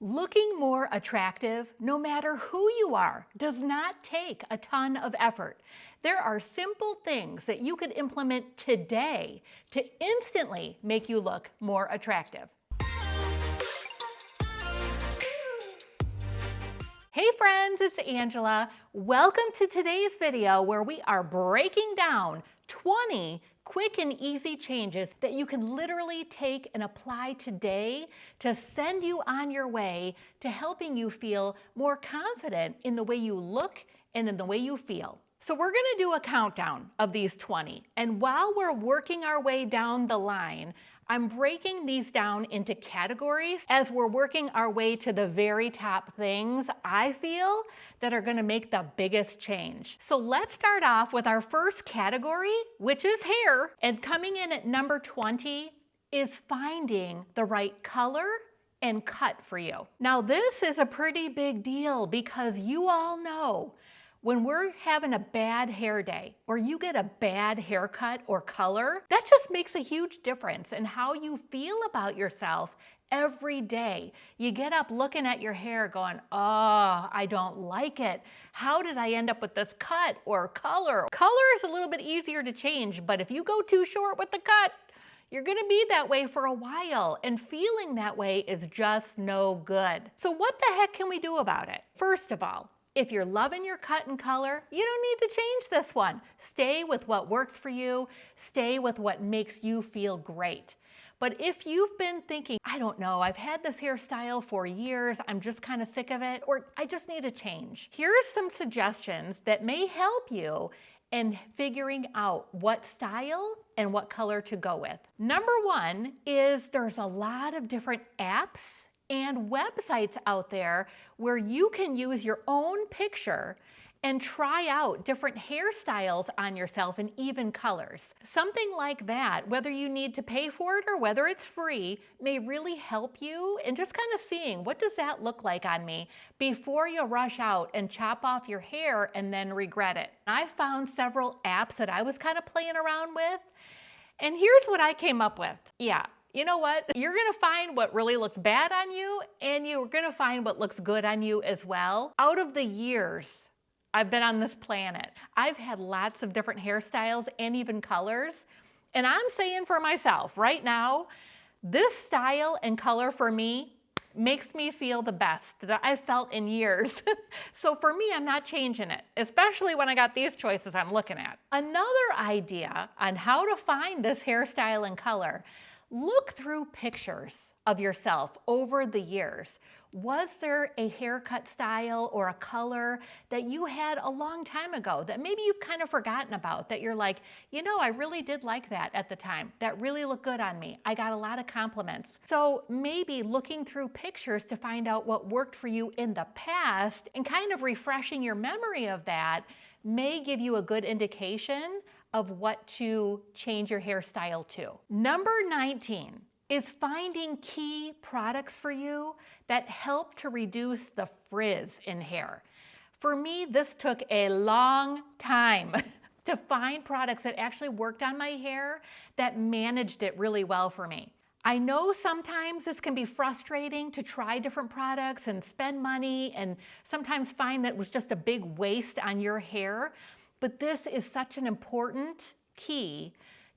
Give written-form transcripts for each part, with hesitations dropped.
Looking more attractive, no matter who you are, does not take a ton of effort. There are simple things that you could implement today to instantly make you look more attractive. Hey friends, it's Angela. Welcome to today's video where we are breaking down 20 quick and easy changes that you can literally take and apply today to send you on your way to helping you feel more confident in the way you look and in the way you feel. So we're going to do a countdown of these 20. And while we're working our way down the line, I'm breaking these down into categories as we're working our way to the very top things I feel that are going to make the biggest change. So let's start off with our first category, which is hair. And coming in at number 20 is finding the right color and cut for you. Now this is a pretty big deal because you all know when we're having a bad hair day or you get a bad haircut or color, that just makes a huge difference in how you feel about yourself every day. You get up looking at your hair going, oh, I don't like it. How did I end up with this cut or color? Color is a little bit easier to change, but if you go too short with the cut, you're gonna be that way for a while, and feeling that way is just no good. So what the heck can we do about it? First of all, if you're loving your cut and color, you don't need to change this one. Stay with what works for you. Stay with what makes you feel great. But if you've been thinking, I don't know, I've had this hairstyle for years, I'm just kind of sick of it, or I just need a change. Here's some suggestions that may help you in figuring out what style and what color to go with. Number one is there's a lot of different apps and websites out there where you can use your own picture and try out different hairstyles on yourself in even colors. Something like that, whether you need to pay for it or whether it's free, may really help you in just kind of seeing what does that look like on me before you rush out and chop off your hair and then regret it. I found several apps that I was kind of playing around with, and here's what I came up with. Yeah. You know what? You're gonna find what really looks bad on you, and you're gonna find what looks good on you as well. Out of the years I've been on this planet, I've had lots of different hairstyles and even colors. And I'm saying for myself right now, this style and color for me makes me feel the best that I've felt in years. So for me, I'm not changing it, especially when I got these choices I'm looking at. Another idea on how to find this hairstyle and color: look through pictures of yourself over the years. Was there a haircut style or a color that you had a long time ago that maybe you've kind of forgotten about, that you're like, you know, I really did like that at the time. That really looked good on me. I got a lot of compliments. So maybe looking through pictures to find out what worked for you in the past and kind of refreshing your memory of that may give you a good indication of what to change your hairstyle to. Number 19 is finding key products for you that help to reduce the frizz in hair. For me, this took a long time to find products that actually worked on my hair that managed it really well for me. I know sometimes this can be frustrating to try different products and spend money and sometimes find that it was just a big waste on your hair. But this is such an important key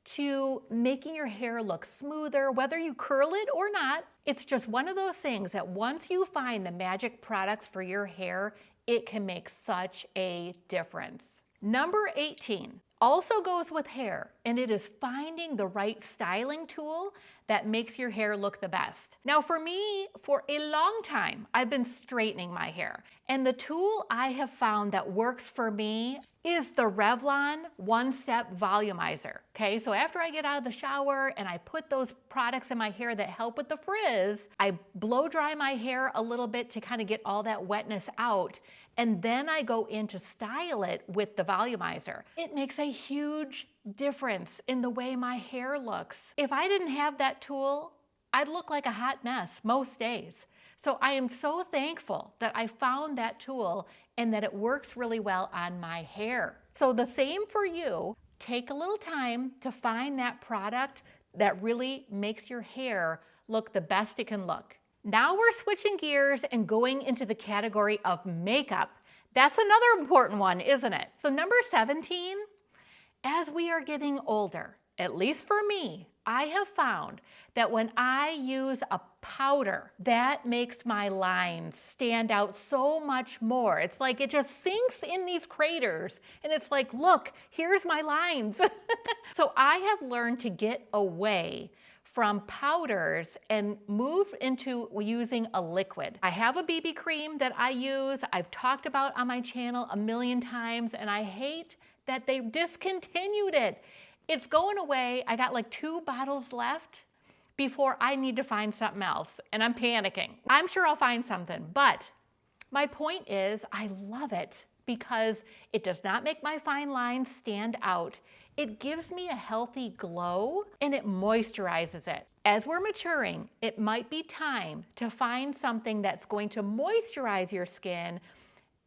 to making your hair look smoother, whether you curl it or not. It's just one of those things that once you find the magic products for your hair, it can make such a difference. Number 18 also goes with hair, and it is finding the right styling tool that makes your hair look the best. Now for me, for a long time, I've been straightening my hair, and the tool I have found that works for me is the Revlon one-step volumizer. Okay, so after I get out of the shower and I put those products in my hair that help with the frizz, I blow dry my hair a little bit to kind of get all that wetness out, and then I go in to style it with the volumizer. It makes a huge difference in the way my hair looks. If I didn't have that tool, I'd look like a hot mess most days. So I am so thankful that I found that tool and that it works really well on my hair. So the same for you. Take a little time to find that product that really makes your hair look the best it can look. Now we're switching gears and going into the category of makeup. That's another important one, isn't it? So number 17, as we are getting older, at least for me, I have found that when I use a powder, that makes my lines stand out so much more. It's like it just sinks in these craters and it's like, look, here's my lines. So I have learned to get away from powders and move into using a liquid. I have a BB cream that I use, I've talked about on my channel a million times, and I hate that they discontinued it. It's going away. I got like 2 bottles left before I need to find something else, and I'm panicking. I'm sure I'll find something, but my point is I love it because it does not make my fine lines stand out. It gives me a healthy glow and it moisturizes it. As we're maturing, it might be time to find something that's going to moisturize your skin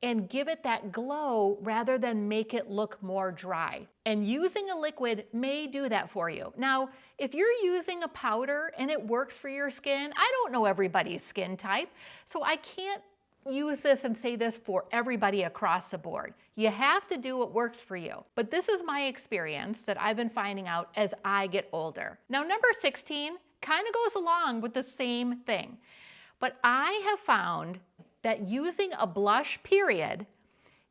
and give it that glow rather than make it look more dry. And using a liquid may do that for you. Now, if you're using a powder and it works for your skin, I don't know everybody's skin type, so I can't use this and say this for everybody across the board. You have to do what works for you. But this is my experience that I've been finding out as I get older. Now, number 16 kind of goes along with the same thing. But I have found that using a blush period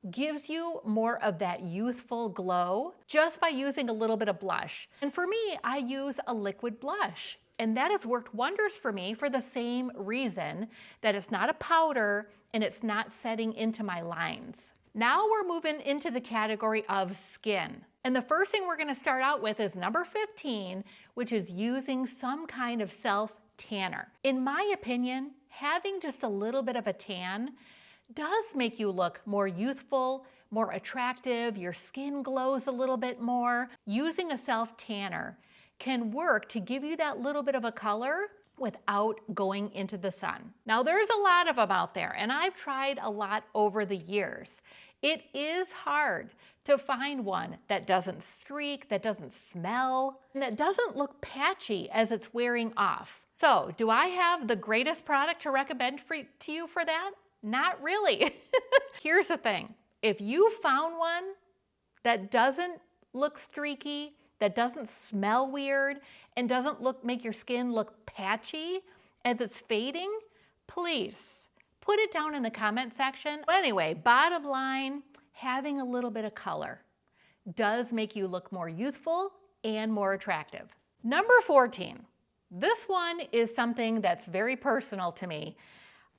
gives you more of that youthful glow just by using a little bit of blush. And for me, I use a liquid blush. And that has worked wonders for me for the same reason, that it's not a powder and it's not setting into my lines. Now we're moving into the category of skin. And the first thing we're gonna start out with is number 15, which is using some kind of self-tanner. In my opinion, having just a little bit of a tan does make you look more youthful, more attractive, your skin glows a little bit more. Using a self-tanner can work to give you that little bit of a color without going into the sun. Now there's a lot of them out there and I've tried a lot over the years. It is hard to find one that doesn't streak, that doesn't smell, and that doesn't look patchy as it's wearing off. So do I have the greatest product to recommend to you for that? Not really. Here's the thing. If you found one that doesn't look streaky, that doesn't smell weird, and doesn't make your skin look patchy as it's fading, please put it down in the comment section. But anyway, bottom line, having a little bit of color does make you look more youthful and more attractive. Number 14. This one is something that's very personal to me.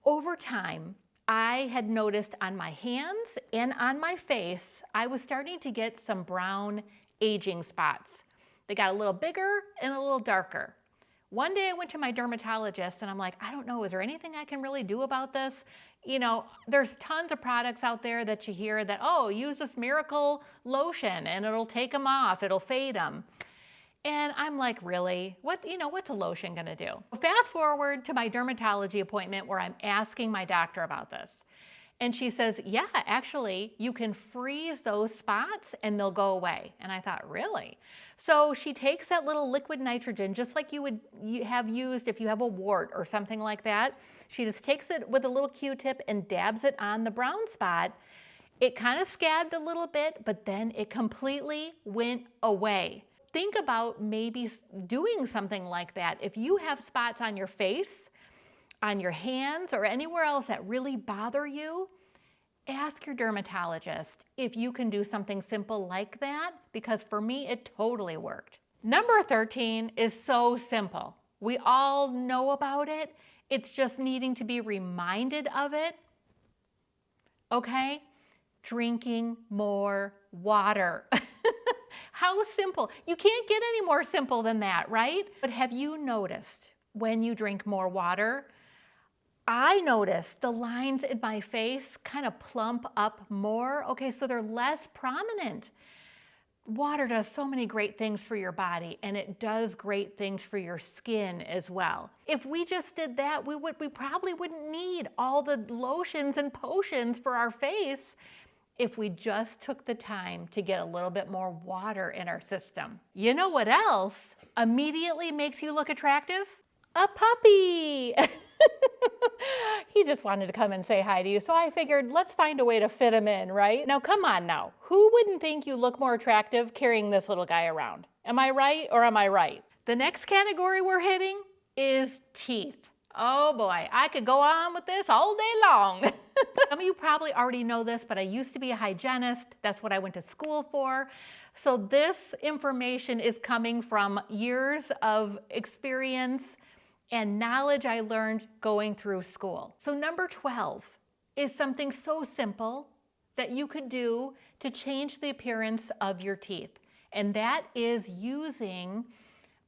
Over time, I had noticed on my hands and on my face, I was starting to get some brown aging spots. They got a little bigger and a little darker. One day I went to my dermatologist and I'm like, I don't know, is there anything I can really do about this? You know, there's tons of products out there that you hear that, oh, use this miracle lotion and it'll take them off, it'll fade them. And I'm like, really? What's a lotion gonna do? Fast forward to my dermatology appointment where I'm asking my doctor about this. And she says, yeah, actually, you can freeze those spots and they'll go away. And I thought, really? So she takes that little liquid nitrogen, just like you have used if you have a wart or something like that. She just takes it with a little Q-tip and dabs it on the brown spot. It kind of scabbed a little bit, but then it completely went away. Think about maybe doing something like that. If you have spots on your face, on your hands, or anywhere else that really bother you, ask your dermatologist if you can do something simple like that, because for me, it totally worked. Number 13 is so simple. We all know about it. It's just needing to be reminded of it. Okay? Drinking more water. How simple. You can't get any more simple than that, right? But have you noticed when you drink more water, I notice the lines in my face kind of plump up more. Okay, so they're less prominent. Water does so many great things for your body, and it does great things for your skin as well. If we just did that, we probably wouldn't need all the lotions and potions for our face if we just took the time to get a little bit more water in our system. You know what else immediately makes you look attractive? A puppy. He just wanted to come and say hi to you. So I figured, let's find a way to fit him in, right? Now, come on now. Who wouldn't think you look more attractive carrying this little guy around? Am I right or am I right? The next category we're hitting is teeth. Oh boy, I could go on with this all day long. Some of you probably already know this, but I used to be a hygienist. That's what I went to school for. So this information is coming from years of experience and knowledge I learned going through school. So number 12 is something so simple that you could do to change the appearance of your teeth. And that is using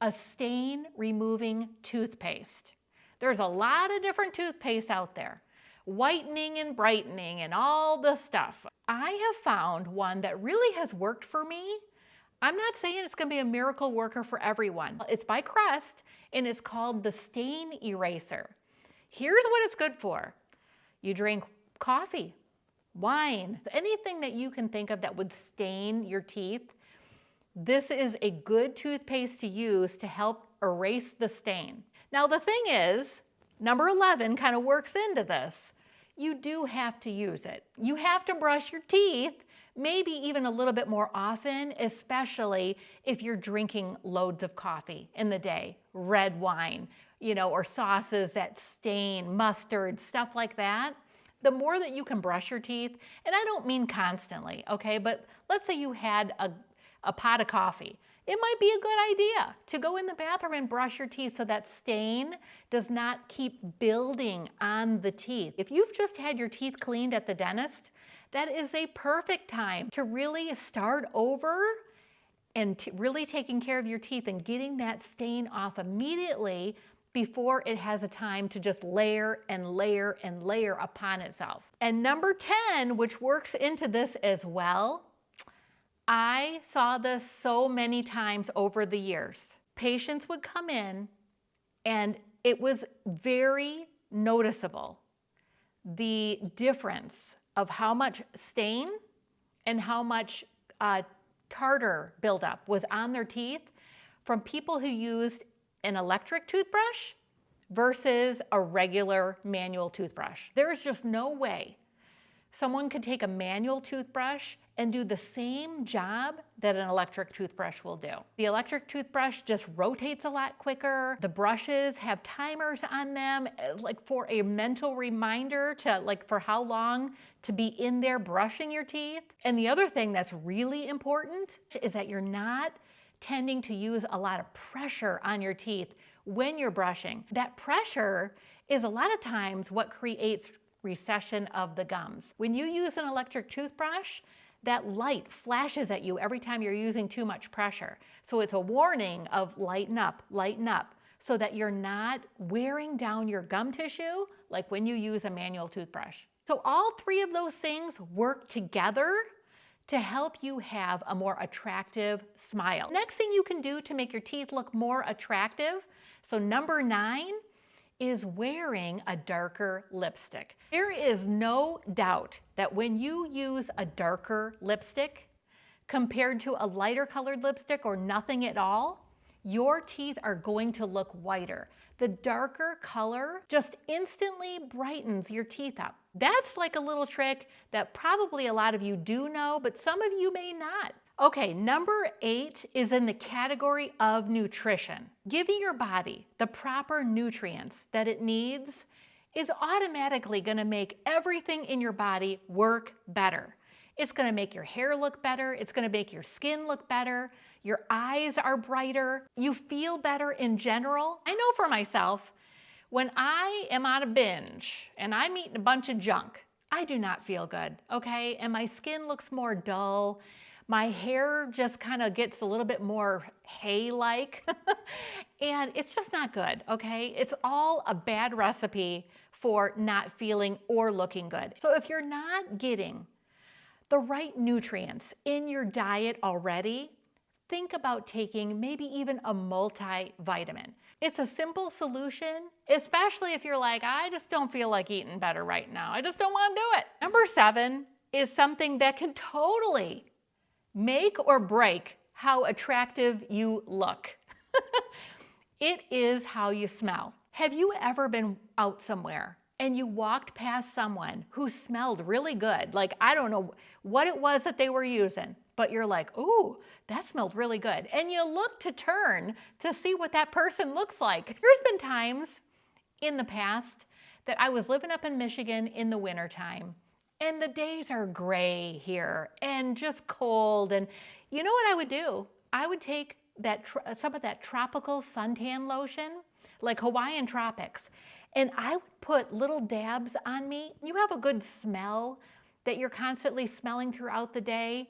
a stain removing toothpaste. There's a lot of different toothpaste out there, whitening and brightening and all the stuff. I have found one that really has worked for me. I'm not saying it's gonna be a miracle worker for everyone. It's by Crest and it's called the Stain Eraser. Here's what it's good for. You drink coffee, wine, anything that you can think of that would stain your teeth. This is a good toothpaste to use to help erase the stain. Now the thing is, number 11 kind of works into this. You do have to use it. You have to brush your teeth, maybe even a little bit more often, especially if you're drinking loads of coffee in the day, red wine, or sauces that stain, mustard, stuff like that. The more that you can brush your teeth, and I don't mean constantly, okay, but let's say you had a pot of coffee. It might be a good idea to go in the bathroom and brush your teeth so that stain does not keep building on the teeth. If you've just had your teeth cleaned at the dentist, that is a perfect time to really start over and really taking care of your teeth and getting that stain off immediately before it has a time to just layer and layer and layer upon itself. And number 10, which works into this as well, I saw this so many times over the years. Patients would come in and it was very noticeable, the difference of how much stain and how much tartar buildup was on their teeth from people who used an electric toothbrush versus a regular manual toothbrush. There is just no way someone could take a manual toothbrush and do the same job that an electric toothbrush will do. The electric toothbrush just rotates a lot quicker. The brushes have timers on them, like for a mental reminder to for how long to be in there brushing your teeth. And the other thing that's really important is that you're not tending to use a lot of pressure on your teeth when you're brushing. That pressure is a lot of times what creates recession of the gums. When you use an electric toothbrush, that light flashes at you every time you're using too much pressure. So it's a warning of lighten up, so that you're not wearing down your gum tissue like when you use a manual toothbrush. So all three of those things work together to help you have a more attractive smile. Next thing you can do to make your teeth look more attractive, so number 9, is wearing a darker lipstick. There is no doubt that when you use a darker lipstick compared to a lighter colored lipstick or nothing at all, your teeth are going to look whiter. The darker color just instantly brightens your teeth up. That's like a little trick that probably a lot of you do know, but some of you may not. Okay, number 8 is in the category of nutrition. Giving your body the proper nutrients that it needs is automatically gonna make everything in your body work better. It's gonna make your hair look better, it's gonna make your skin look better, your eyes are brighter, you feel better in general. I know for myself, when I am on a binge and I'm eating a bunch of junk, I do not feel good, okay? And my skin looks more dull. My hair just kind of gets a little bit more hay-like, and it's just not good, okay? It's all a bad recipe for not feeling or looking good. So if you're not getting the right nutrients in your diet already, think about taking maybe even a multivitamin. It's a simple solution, especially if you're like, I just don't feel like eating better right now. I just don't want to do it. Number 7 is something that can totally make or break how attractive you look. It is how you smell. Have you ever been out somewhere and you walked past someone who smelled really good? Like, I don't know what it was that they were using, but you're like, ooh, that smelled really good. And you look to turn to see what that person looks like. There's been times in the past that I was living up in Michigan in the wintertime, and the days are gray here and just cold. And you know what I would do? I would take some of that tropical suntan lotion, like Hawaiian Tropics, and I would put little dabs on me. You have a good smell that you're constantly smelling throughout the day.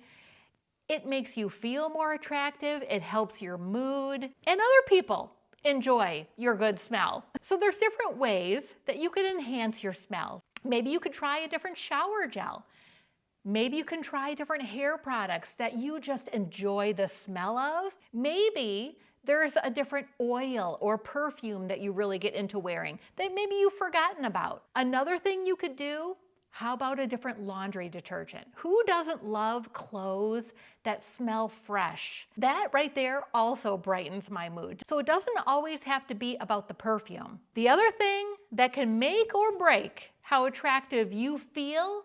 It makes you feel more attractive. It helps your mood, and other people enjoy your good smell. So there's different ways that you could enhance your smell. Maybe you could try a different shower gel. Maybe you can try different hair products that you just enjoy the smell of. Maybe there's a different oil or perfume that you really get into wearing that maybe you've forgotten about. Another thing you could do, how about a different laundry detergent? Who doesn't love clothes that smell fresh? That right there also brightens my mood. So it doesn't always have to be about the perfume. The other thing that can make or break how attractive you feel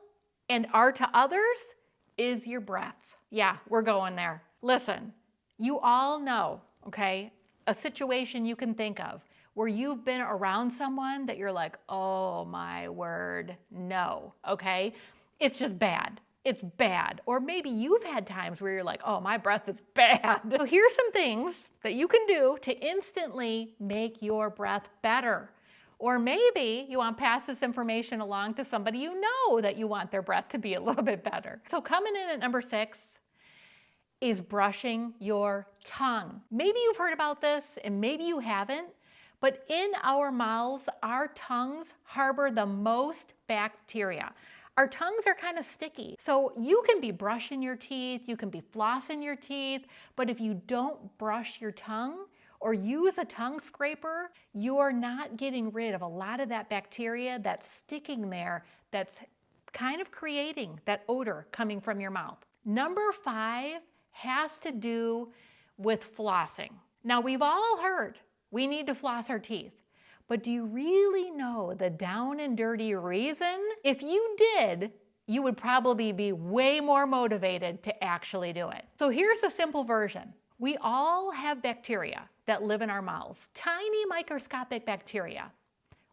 and are to others is your breath. Yeah, we're going there. Listen, you all know, okay, a situation you can think of where you've been around someone that you're like, oh my word, no, okay? It's just bad. It's bad. Or maybe you've had times where you're like, oh, my breath is bad. So here's some things that you can do to instantly make your breath better. Or maybe you want to pass this information along to somebody you know that you want their breath to be a little bit better. So coming in at number 6 is brushing your tongue. Maybe you've heard about this and maybe you haven't, but in our mouths, our tongues harbor the most bacteria. Our tongues are kind of sticky. So you can be brushing your teeth, you can be flossing your teeth, but if you don't brush your tongue, or use a tongue scraper, you're not getting rid of a lot of that bacteria that's sticking there, that's kind of creating that odor coming from your mouth. Number 5 has to do with flossing. Now, we've all heard we need to floss our teeth, but do you really know the down and dirty reason? If you did, you would probably be way more motivated to actually do it. So here's the simple version. We all have bacteria that live in our mouths, tiny microscopic bacteria.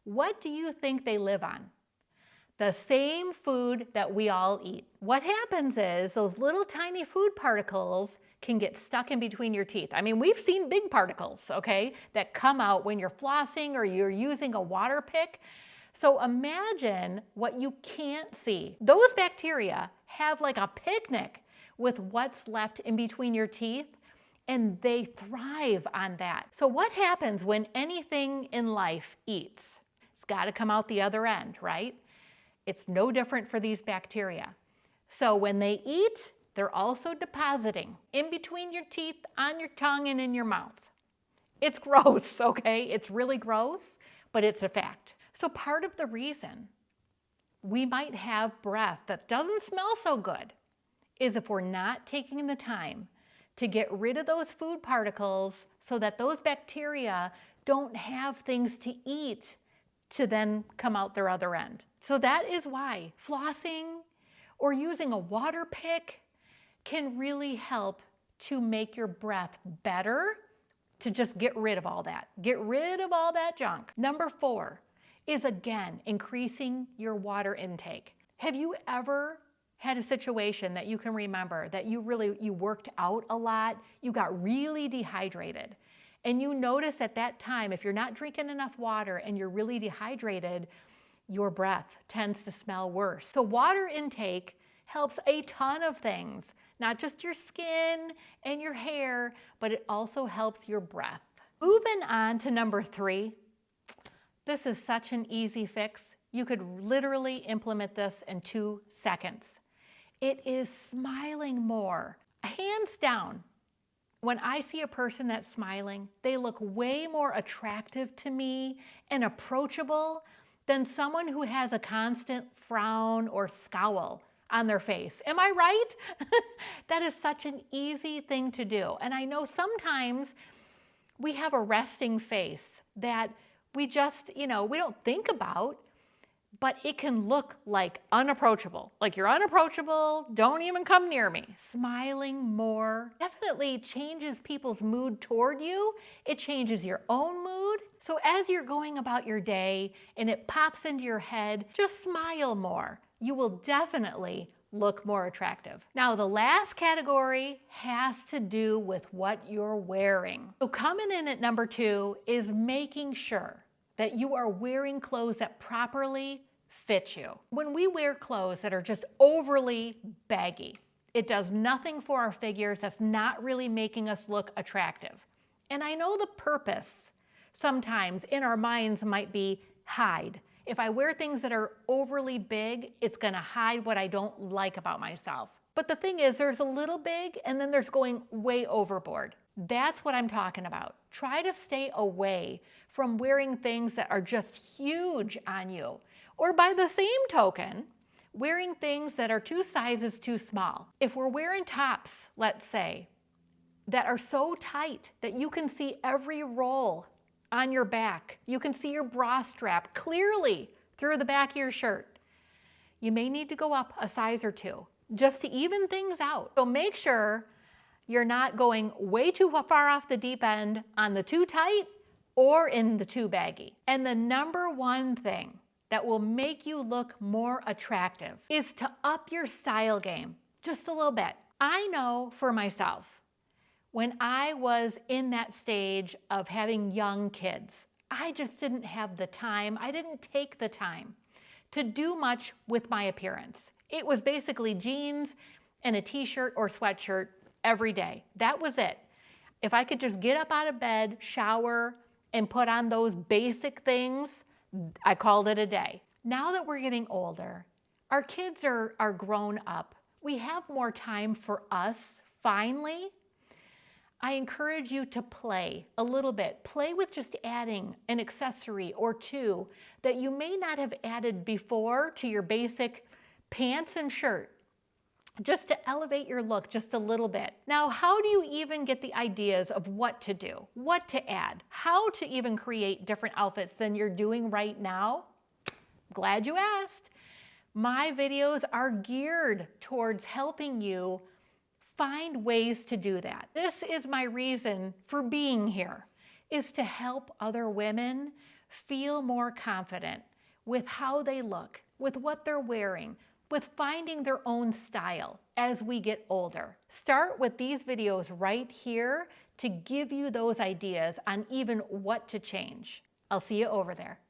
What do you think they live on? The same food that we all eat. What happens is those little tiny food particles can get stuck in between your teeth. I mean, we've seen big particles, okay, that come out when you're flossing or you're using a water pick. So imagine what you can't see. Those bacteria have like a picnic with what's left in between your teeth, and they thrive on that. So what happens when anything in life eats? It's got to come out the other end, right? It's no different for these bacteria. So when they eat, they're also depositing in between your teeth, on your tongue, and in your mouth. It's gross, okay? It's really gross, but it's a fact. So part of the reason we might have breath that doesn't smell so good is if we're not taking the time to get rid of those food particles so that those bacteria don't have things to eat to then come out their other end. So that is why flossing or using a water pick can really help to make your breath better, to just get rid of all that. Get rid of all that junk. Number 4 is, again, increasing your water intake. Have you ever had a situation that you can remember that you worked out a lot, you got really dehydrated, and you notice at that time, if you're not drinking enough water and you're really dehydrated, your breath tends to smell worse. So water intake helps a ton of things, not just your skin and your hair, but it also helps your breath. Moving on to number 3, this is such an easy fix. You could literally implement this in 2 seconds. It is smiling more. Hands down, when I see a person that's smiling, they look way more attractive to me and approachable than someone who has a constant frown or scowl on their face. Am I right? That is such an easy thing to do. And I know sometimes we have a resting face that we just, we don't think about, but it can look like unapproachable. Like you're unapproachable, don't even come near me. Smiling more definitely changes people's mood toward you. It changes your own mood. So as you're going about your day and it pops into your head, just smile more. You will definitely look more attractive. Now, the last category has to do with what you're wearing. So coming in at number 2 is making sure that you are wearing clothes that properly fit you. When we wear clothes that are just overly baggy, it does nothing for our figures. That's not really making us look attractive. And I know the purpose sometimes in our minds might be hide. If I wear things that are overly big, it's gonna hide what I don't like about myself. But the thing is, there's a little big and then there's going way overboard. That's what I'm talking about. Try to stay away from wearing things that are just huge on you. Or by the same token, wearing things that are 2 sizes too small. If we're wearing tops, let's say, that are so tight that you can see every roll on your back, you can see your bra strap clearly through the back of your shirt, you may need to go up a size or 2 just to even things out. So make sure you're not going way too far off the deep end on the too tight or in the too baggy. And the number 1 thing that will make you look more attractive is to up your style game just a little bit. I know for myself, when I was in that stage of having young kids, I just didn't have the time. I didn't take the time to do much with my appearance. It was basically jeans and a t-shirt or sweatshirt every day. That was it. If I could just get up out of bed, shower, and put on those basic things, I called it a day. Now that we're getting older, our kids are grown up, we have more time for us, finally. I encourage you to play a little bit. Play with just adding an accessory or 2 that you may not have added before to your basic pants and shirt, just to elevate your look just a little bit. Now, how do you even get the ideas of what to do, what to add, how to even create different outfits than you're doing right now? Glad you asked. My videos are geared towards helping you find ways to do that. This is my reason for being here, is to help other women feel more confident with how they look, with what they're wearing, with finding their own style as we get older. Start with these videos right here to give you those ideas on even what to change. I'll see you over there.